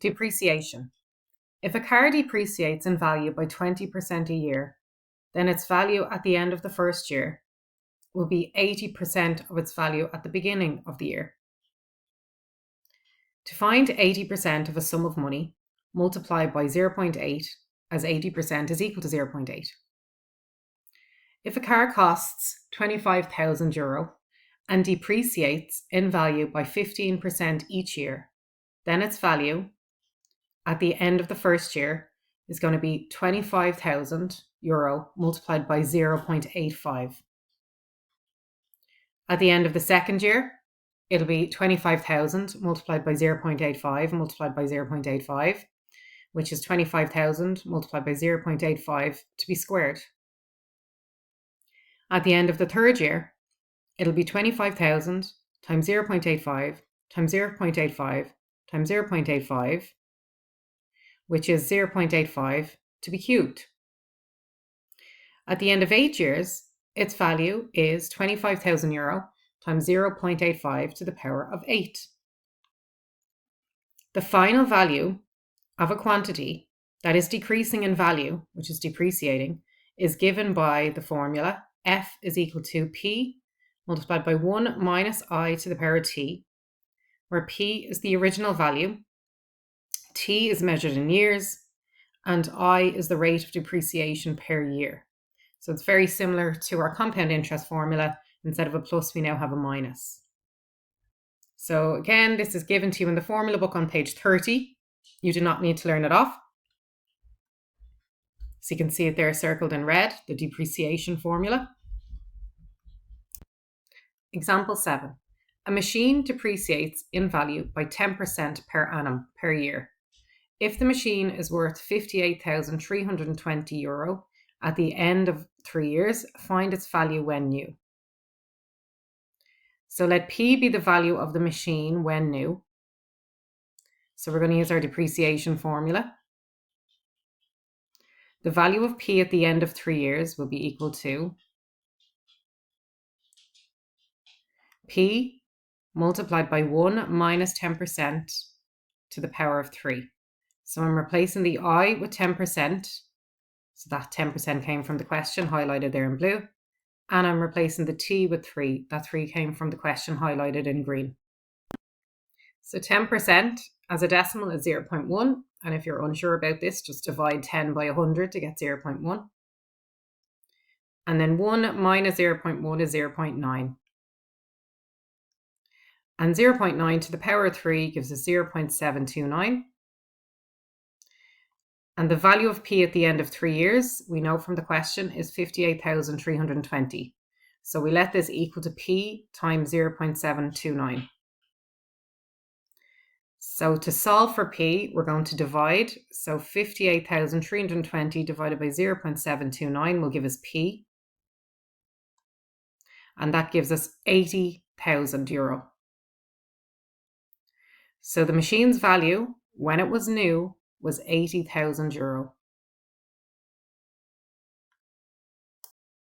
Depreciation. If a car depreciates in value by 20% a year, then its value at the end of the first year will be 80% of its value at the beginning of the year. To find 80% of a sum of money, multiply by 0.8, as 80% is equal to 0.8. If a car costs €25,000 and depreciates in value by 15% each year, then its value at the end of the first year is going to be €25,000 multiplied by 0.85. At the end of the second year, it'll be 25,000 multiplied by 0.85 multiplied by 0.85, which is 25,000 multiplied by 0.85 to be squared. At the end of the third year, it'll be 25,000 times 0.85 times 0.85 times 0.85, which is 0.85 to be cubed. At the end of 8 years, its value is €25,000 times 0.85 to the power of 8. The final value of a quantity that is decreasing in value, which is depreciating, is given by the formula F is equal to P multiplied by 1 minus I to the power of T, where P is the original value, T is measured in years, and I is the rate of depreciation per year. So it's very similar to our compound interest formula. Instead of a plus, we now have a minus. So again, this is given to you in the formula book on page 30. You do not need to learn it off. So you can see it there circled in red, the depreciation formula. Example 7. A machine depreciates in value by 10% per annum per year. If the machine is worth €58,320 at the end of 3 years, find its value when new. So let P be the value of the machine when new. So we're going to use our depreciation formula. The value of P at the end of 3 years will be equal to P multiplied by 1 minus 10% to the power of 3. So I'm replacing the I with 10%. So that 10% came from the question, highlighted there in blue. And I'm replacing the T with 3. That 3 came from the question, highlighted in green. So 10% as a decimal is 0.1. And if you're unsure about this, just divide 10 by 100 to get 0.1. And then 1 minus 0.1 is 0.9. And 0.9 to the power of 3 gives us 0.729. And the value of P at the end of 3 years, we know from the question, is 58,320. So we let this equal to P times 0.729. So to solve for P, we're going to divide. So 58,320 divided by 0.729 will give us P. And that gives us €80,000. So the machine's value, when it was new, was €80,000.